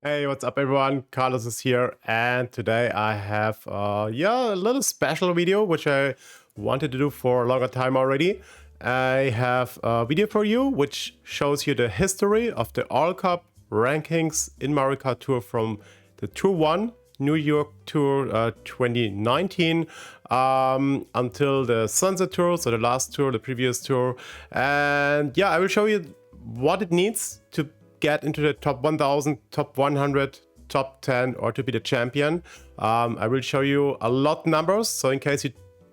Hey, what's up everyone? Carlos is here, and today I have a little special video which I wanted to do for a longer time already. I have a video for you which shows you the history of the All Cup rankings in Mario Kart Tour from the Tour 1 New York Tour 2019 until the Sunset Tour, so the last tour, the previous tour. And yeah, I will show you what it needs to get into the top 1000, top 100, top 10, or to be the champion. I will show you a lot numbers, so in case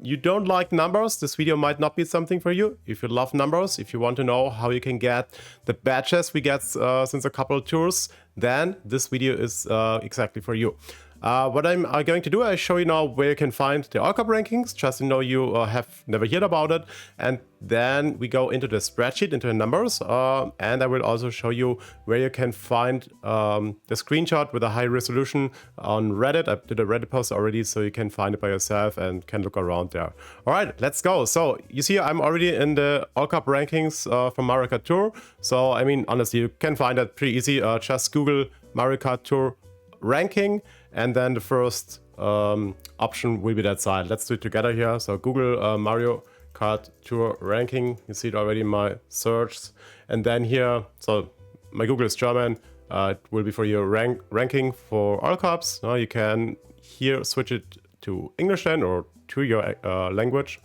you don't like numbers, this video might not be something for you. If you love numbers, if you want to know how you can get the badges we get since a couple of tours, then this video is exactly for you. What I'm going to do, I show you now where you can find the All Cup rankings, just to know you have never heard about it. And then we go into the spreadsheet, into the numbers. And I will also show you where you can find the screenshot with a high resolution on Reddit. I did a Reddit post already, so you can find it by yourself and can look around there. All right, let's go. So you see I'm already in the All Cup rankings from Mario Kart Tour. So, I mean, honestly, you can find that pretty easy. Just Google Mario Kart Tour ranking, and then the first option will be that side. Let's do it together here. So Google Mario Kart Tour ranking. You see it already in my search. And then here, so my Google is German. It will be for your ranking for all cups. Now you can here switch it to English then, or to your language.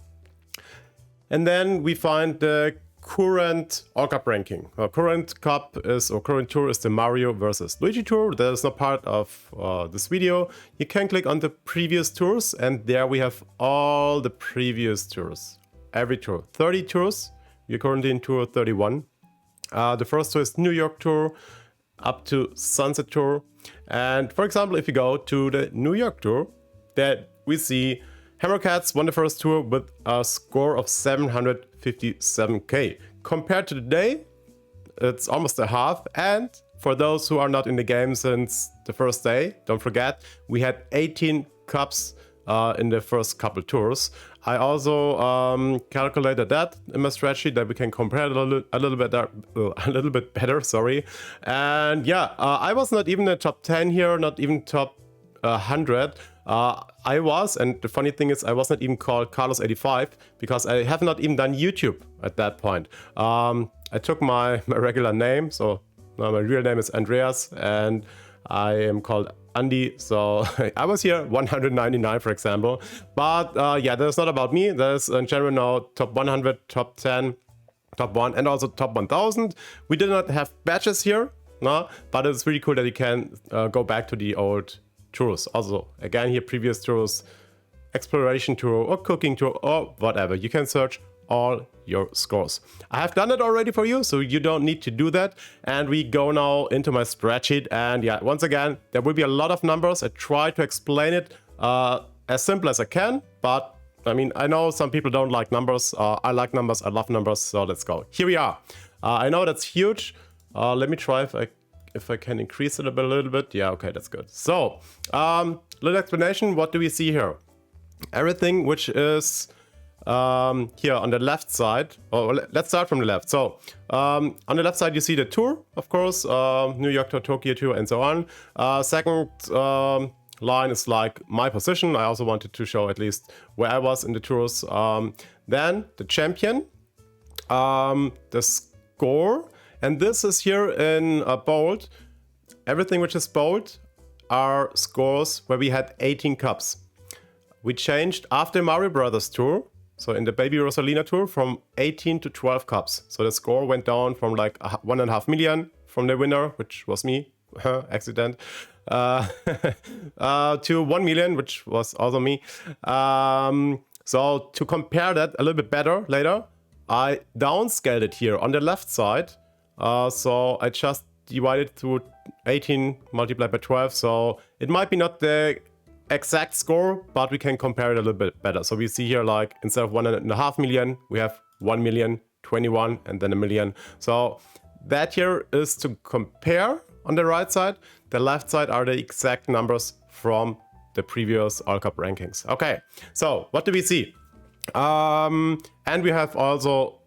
And then we find the current All Cup ranking. Current cup is, or current tour is the Mario versus Luigi tour. That is not part of this video. You can click on the previous tours, and there we have all the previous tours. Every tour, 30 tours. We're currently in tour 31. The first tour is New York tour up to Sunset tour. And for example, if you go to the New York tour, that we see Hammercats won the first tour with a score of 757k. Compared to today, it's almost a half. And for those who are not in the game since the first day, don't forget, we had 18 cups in the first couple tours. I also calculated that in my spreadsheet that we can compare it a little bit better. Sorry. And yeah, I was not even in the top 10 here, not even top 100. I was, and the funny thing is, I was not even called Carlos85 because I have not even done YouTube at that point. I took my regular name, so my real name is Andreas, and I am called Andy. So I was here 199, for example. But yeah, that's not about me. There's in general now top 100, top 10, top 1, and also top 1000. We did not have badges here, no, but it's really cool that you can go back to the old tours. Also, again, here previous tours, exploration tour or cooking tour or whatever. You can search all your scores. I have done it already for you, so you don't need to do that. And we go now into my spreadsheet. And yeah, once again, there will be a lot of numbers. I try to explain it as simple as I can, but I mean, I know some people don't like numbers. I like numbers, I love numbers, so let's go. Here we are. I know that's huge. Let me try if I can increase it a little bit. Yeah, okay, that's good. So, little explanation, what do we see here? Everything which is here on the left side, or let's start from the left. So, on the left side you see the tour, of course, New York to Tokyo tour and so on. Second line is like my position. I also wanted to show at least where I was in the tours. Then the champion, the score, and this is here in bold. Everything which is bold are scores where we had 18 cups. We changed after Mario Brothers tour, so in the Baby Rosalina tour, from 18 to 12 cups. So the score went down from like 1.5 million from the winner, which was me, accident, to 1 million, which was also me. So to compare that a little bit better later, I downscaled it here on the left side. So I just divided through 18 multiplied by 12. So it might be not the exact score, but we can compare it a little bit better. So we see here, like, instead of 1.5 million, we have 1 million, 21, and then a million. So that here is to compare on the right side. The left side are the exact numbers from the previous All Cup rankings. Okay, so what do we see? And we have also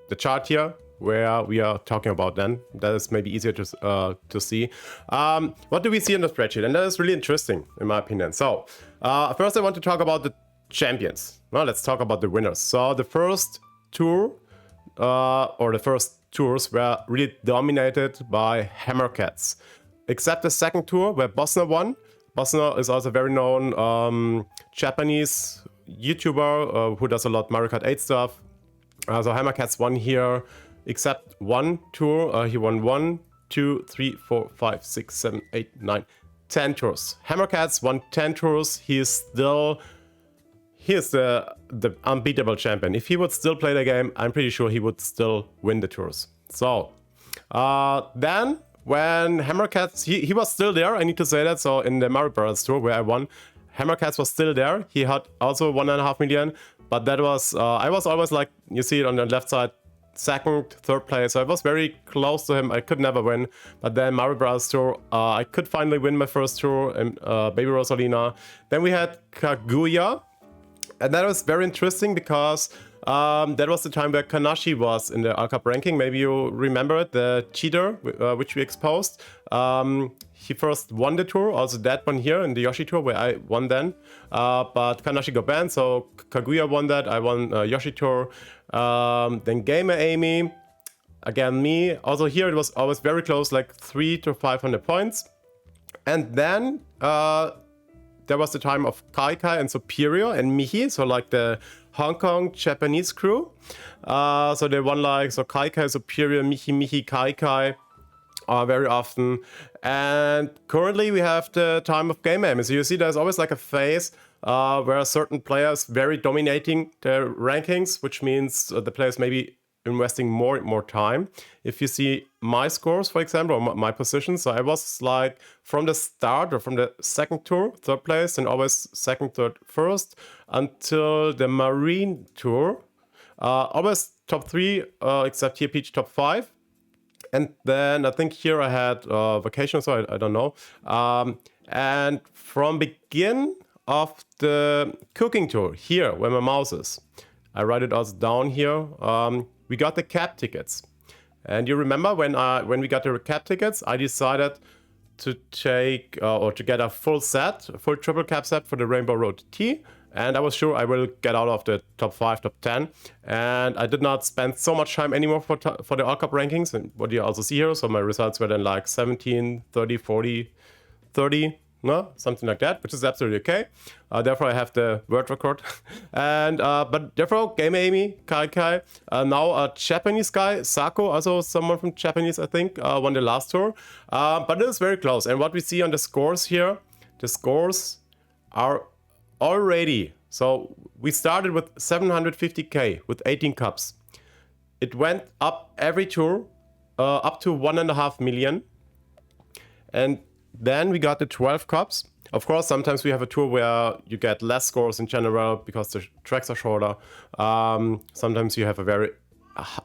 the chart here where we are talking about then. That is maybe easier to see. What do we see in the spreadsheet? And that is really interesting, in my opinion. So, first I want to talk about the champions. Well, let's talk about the winners. So, the first tour, or the first tours were really dominated by Hammercats. Except the second tour where Bosner won. Bosner is also a very known Japanese YouTuber who does a lot Mario Kart 8 stuff. So Hammercats won here, except one tour. He won 1, 2, 3, 4, 5, 6, 7, 8, 9, 10 tours. Hammercats won 10 tours. He is the unbeatable champion. If he would still play the game, I'm pretty sure he would still win the tours. So then when Hammercats, he was still there, I need to say that. So in the Mario Bros. Tour where I won, Hammercats was still there. He had also 1.5 million, but that was, I was always like, you see it on the left side, second, third place. So I was very close to him. I could never win. But then Mario Bros. Tour, I could finally win my first tour in Baby Rosalina. Then we had Kaguya. And that was very interesting because that was the time where Kanashi was in the Cup ranking. Maybe you remember it, the cheater, which we exposed. He first won the tour, also that one here in the Yoshi tour where I won then. But Kanashi got banned, so Kaguya won that. I won Yoshi tour. Then Gamer Amy, again me. Also here it was always very close, like 300 to 500 points. And then there was the time of Kai Kai and Superior and Mihi, so like the Hong Kong Japanese crew. So they won like, so Kai Kai, Superior, Mihi, Kai Kai very often. And currently we have the time of Game Aim. So you see there's always like a phase where certain players very dominating their rankings, which means the players maybe investing more and more time. If you see my scores, for example, or my positions, so I was like from the start or from the second tour, third place, and always second, third, first, until the Marine tour, always top 3, except here Peach top 5. And then I think here I had vacation, so I don't know. And from begin of the cooking tour, here where my mouse is, I write it also down here. We got the cap tickets, and you remember when we got the cap tickets, I decided to take or to get a full triple cap set for the Rainbow Road T, and I was sure I will get out of the top 5, top 10, and I did not spend so much time anymore for the All Cup rankings, and what you also see here. So my results were then like 17, 30, 40, 30. No, something like that, which is absolutely okay. Therefore, I have the word record. And but therefore, Game Amy, Kai Kai, now a Japanese guy, Sako, also someone from Japanese, I think, won the last tour. But it is very close. And what we see on the scores here, the scores are already. So we started with 750k with 18 cups. It went up every tour, up to 1.5 million. And then we got the 12 cups. Of course, sometimes we have a tour where you get less scores in general because the tracks are shorter. Sometimes you have a very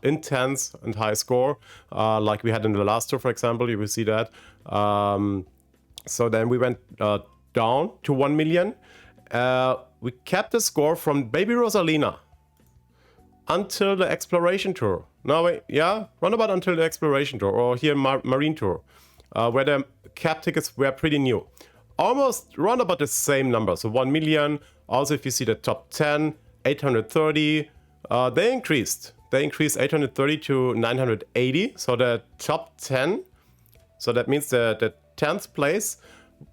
intense and high score, like we had in the last tour, for example. You will see that. So then we went down to 1 million. We kept the score from Baby Rosalina until the Exploration Tour. No, wait, yeah, roundabout until the Exploration Tour, or here Marine Tour. Where the cap tickets were pretty new. Almost round about the same number, so 1 million. Also, if you see the top 10, 830, they increased. They increased 830 to 980, so the top 10, so that means the 10th place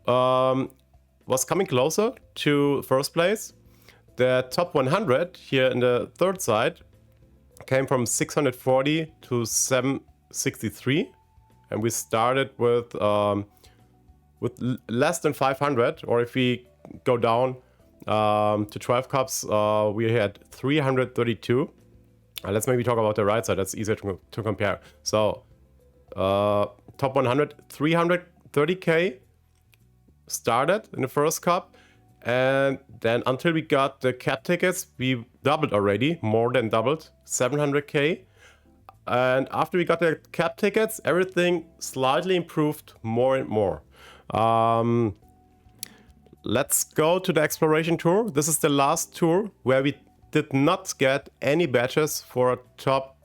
was coming closer to first place. The top 100 here in the third side came from 640 to 763. And we started with less than 500, or if we go down to 12 cups, we had 332. Let's maybe talk about the right side, that's easier to compare. So top 100, 330k started in the first cup, and then until we got the cap tickets, we doubled already, more than doubled, 700k. And after we got the cap tickets, everything slightly improved more and more. Let's go to the Exploration Tour. This is the last tour where we did not get any badges for a top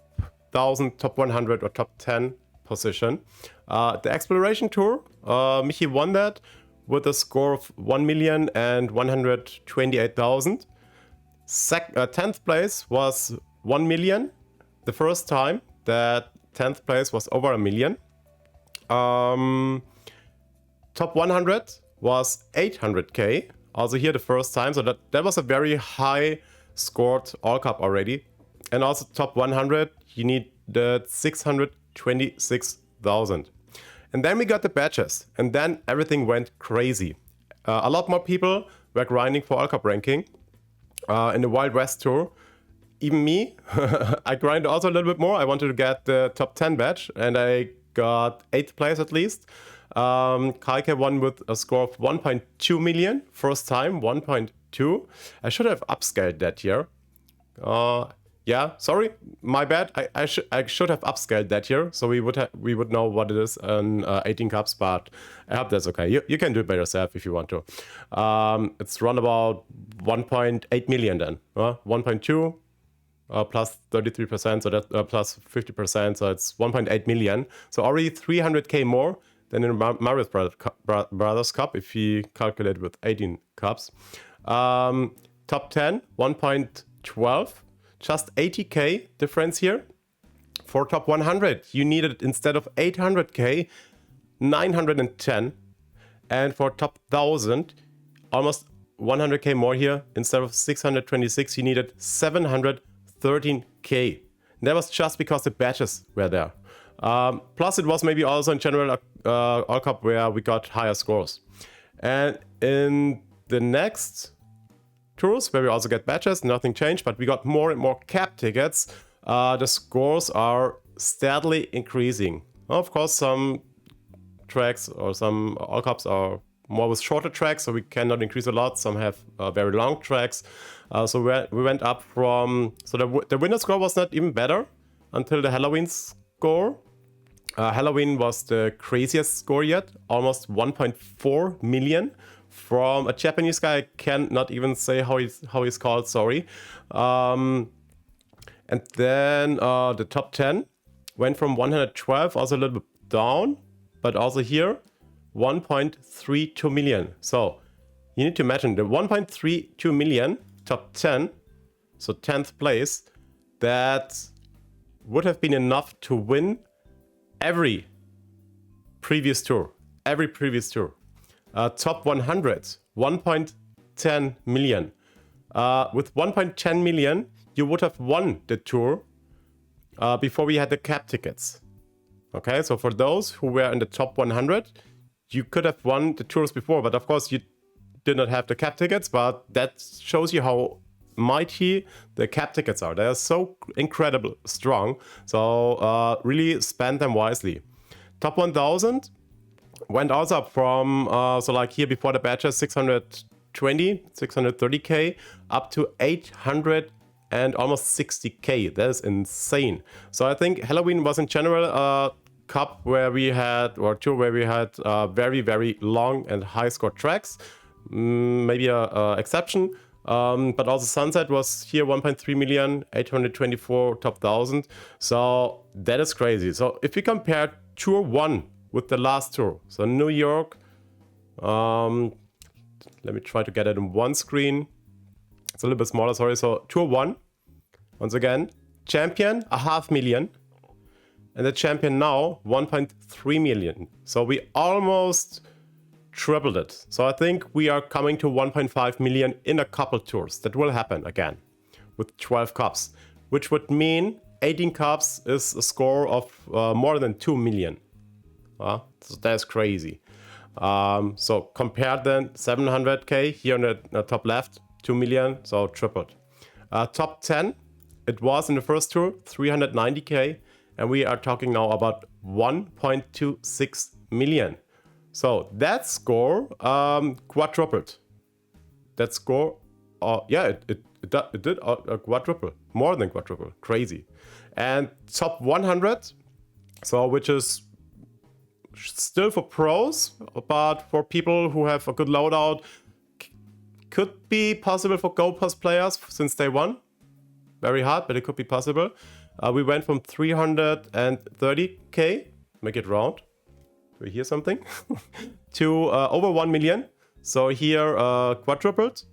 1000, top 100 or top 10 position. The Exploration Tour, Michi won that with a score of 1,128,000. 10th place was 1 million. The first time that 10th place was over a million. Top 100 was 800k. Also here the first time, so that was a very high scored All Cup already. And also top 100, you need the 626,000. And then we got the badges, and then everything went crazy. A lot more people were grinding for All Cup ranking in the Wild West Tour. Even me, I grinded also a little bit more. I wanted to get the top 10 badge, and I got 8th place at least. Kaike won with a score of 1.2 million. First time, 1.2. I should have upscaled that year. Yeah, sorry, my bad. I should have upscaled that year, so we would know what it is in 18 cups. But I hope that's okay. You can do it by yourself if you want to. It's around about 1.8 million then. 1.2 plus 33%, so that plus 50%, so it's 1.8 million. So already 300k more than in Marius Brothers Cup if we calculate with 18 cups. Top 10, 1.12. Just 80k difference here. For top 100, you needed, instead of 800k, 910. And for top 1000, almost 100k more here. Instead of 626, you needed 713k. That was just because the badges were there. Plus, it was maybe also in general All Cup where we got higher scores. And in the next tours where we also get badges, nothing changed, but we got more and more cap tickets. The scores are steadily increasing. Of course, some tracks or some All Cups are more with shorter tracks, so we cannot increase a lot. Some have very long tracks. So we went up from... So the winner score was not even better until the Halloween score. Halloween was the craziest score yet, almost 1.4 million. From a Japanese guy, I cannot even say how he's called, sorry. And then the top 10 went from 112, also a little bit down, but also here, 1.32 million. So you need to imagine the 1.32 million top 10, so 10th place, that would have been enough to win every previous tour. Top 100, 1.10 million. With 1.10 million, you would have won the tour before we had the cap tickets. Okay, so for those who were in the top 100, you could have won the tours before, but of course you did not have the cap tickets, but that shows you how mighty the cap tickets are. They are so incredible strong, so really spend them wisely. Top 1000 went also up from, so like here before the badges, 630k, up to 800 and almost 60k. That is insane. So I think Halloween was in general a cup where we had, or tour where we had very, very long and high score tracks. Maybe a exception. But also Sunset was here 1.3 million, 824 top 1000. So that is crazy. So if we compare Tour 1 with the last tour, so New York, let me try to get it in one screen. It's a little bit smaller, sorry. So Tour 1, once again, champion 500,000, and the champion now 1.3 million. So we almost tripled it. So I think we are coming to 1.5 million in a couple tours. That will happen again with 12 cups, which would mean 18 cups is a score of more than 2 million. So that's crazy. So compare then 700k here on the top left, 2 million, so tripled. Top 10, it was in the first tour 390k, and we are talking now about 1.26 million. So that score quadrupled. That score, yeah, it did quadruple, more than quadruple, crazy. And top 100, so which is still for pros, but for people who have a good loadout, could be possible for Go Pass players since day one. Very hard, but it could be possible. we went from 330k, make it round, we hear something, to over 1 million. So here quadrupled,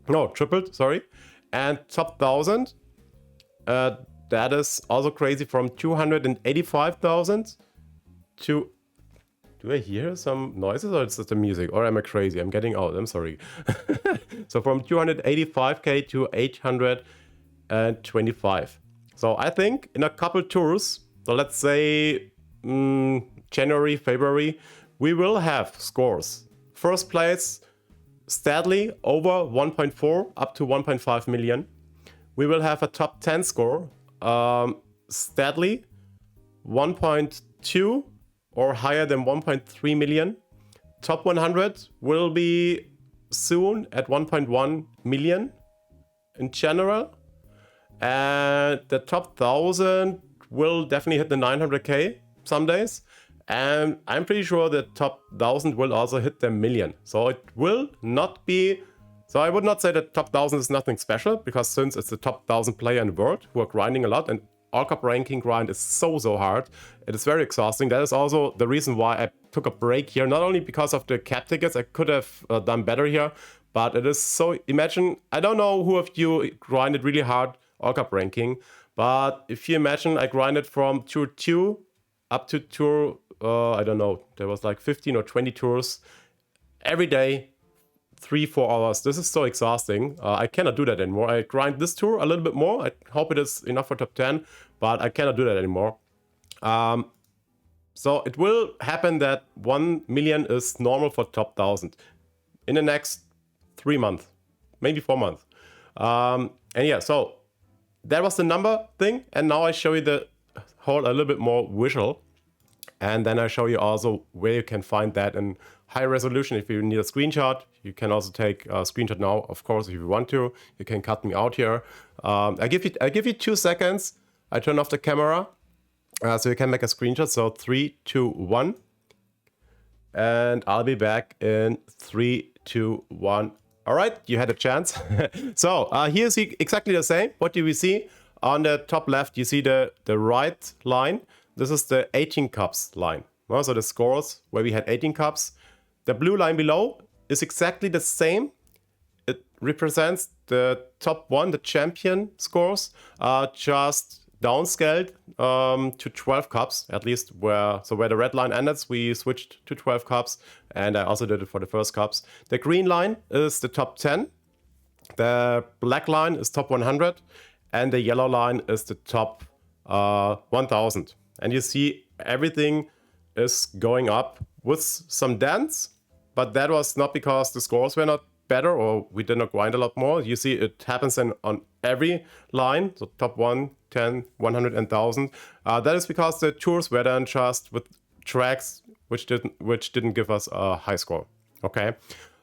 no, tripled, sorry. And top 1000, that is also crazy, from 285,000 to, do I hear some noises or is it the music? Or am I crazy? I'm getting out, I'm sorry. So from 285k to 825. So I think in a couple tours, so let's say January, February, we will have scores. First place, steadily over 1.4 up to 1.5 million. We will have a top 10 score, steadily 1.2 or higher than 1.3 million. Top 100 will be soon at 1.1 million in general. And the top 1000 will definitely hit the 900k some days. And I'm pretty sure the top 1000 will also hit the million. So it will not be, so I would not say that top 1000 is nothing special, because since it's the top 1000 player in the world who are grinding a lot, and All Cup ranking grind is so hard, it is very exhausting. That is also the reason why I took a break here, not only because of the cap tickets, I could have done better here, but it is so, imagine, I don't know who of you grinded really hard All Cup ranking, but if you imagine I grinded from tour 2 up to tour, I don't know, there was like 15 or 20 tours every day, 3-4 hours. This is so exhausting. I cannot do that anymore. I grind this tour a little bit more. I hope it is enough for top 10, but I cannot do that anymore. So it will happen that 1 million is normal for top 1000 in the next 3 months, maybe 4 months. And yeah, so that was the number thing. And now I show you the whole a little bit more visual. And then I show you also where you can find that in high resolution. If you need a screenshot, you can also take a screenshot now, of course, if you want to. You can cut me out here. I give you 2 seconds. I turn off the camera so you can make a screenshot. So 3, 2, 1. And I'll be back in 3, 2, 1. All right, you had a chance. So here's exactly the same. What do we see? On the top left, you see the right line. This is the 18 cups line. Well, so the scores where we had 18 cups. The blue line below is exactly the same. It represents the top 1, the champion scores, just downscaled to 12 cups, at least where the red line ended, we switched to 12 cups, and I also did it for the first cups. The green line is the top 10. The black line is top 100, and the yellow line is the top 1000. And you see everything is going up with some dents, but that was not because the scores were not better or we did not grind a lot more. You see it happens on every line, so top 1, 10, 100, and 1000. That is because the tours were done just with tracks which didn't give us a high score. Okay.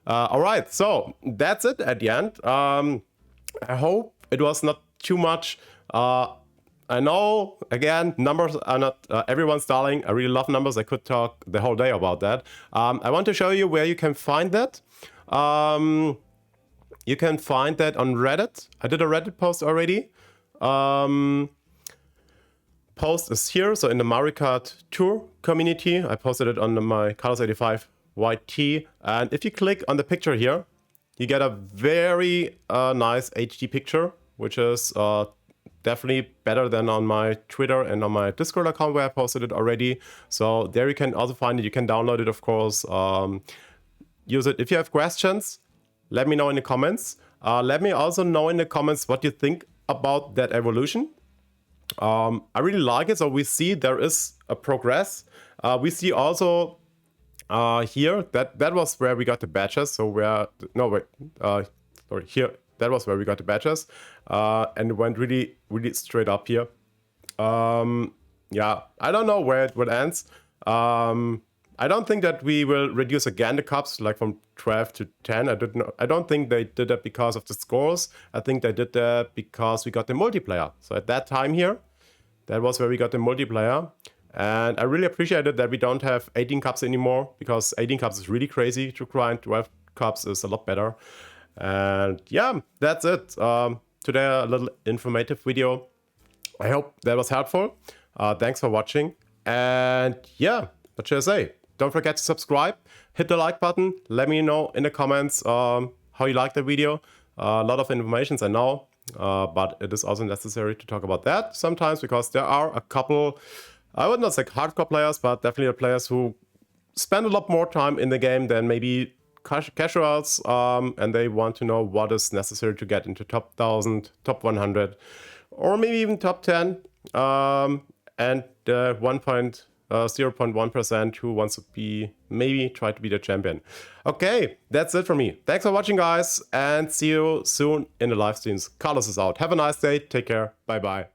All right, so that's it at the end. I hope it was not too much. I know, again, numbers are not everyone's darling. I really love numbers. I could talk the whole day about that. I want to show you where you can find that. You can find that on Reddit. I did a Reddit post already. Post is here, so in the Mario Kart Tour community. I posted it on my Carlos85 YT. And if you click on the picture here, you get a very nice HD picture, which is definitely better than on my Twitter and on my Discord account where I posted it already. So there you can also find it. You can download it, of course. Use it. If you have questions, let me know in the comments. Let me also know in the comments what you think about that evolution. I really like it. So we see there is a progress. We see also here that was where we got the badges. So here. That was where we got the badges, and it went really straight up here. Yeah, I don't know where it ends. I don't think that we will reduce again the cups, like from 12 to 10. I don't think they did that because of the scores. I think they did that because we got the multiplayer. So at that time here, that was where we got the multiplayer. And I really appreciated that we don't have 18 cups anymore, because 18 cups is really crazy to grind. 12 cups is a lot better. And yeah, that's it. Today a little informative video. I hope that was helpful. Thanks for watching. And yeah, what should I say? Don't forget to subscribe, hit the like button, let me know in the comments how you like the video. A lot of information, I know, but it is also necessary to talk about that sometimes because there are a couple, I would not say hardcore players, but definitely players who spend a lot more time in the game than maybe casuals, and they want to know what is necessary to get into top 1000, top 100, or maybe even top 10, and 0.1% who wants to be, maybe try to be the champion. Okay, that's it for me. Thanks for watching, guys, and see you soon in the live streams. Carlos is out. Have a nice day. Take care. Bye-bye.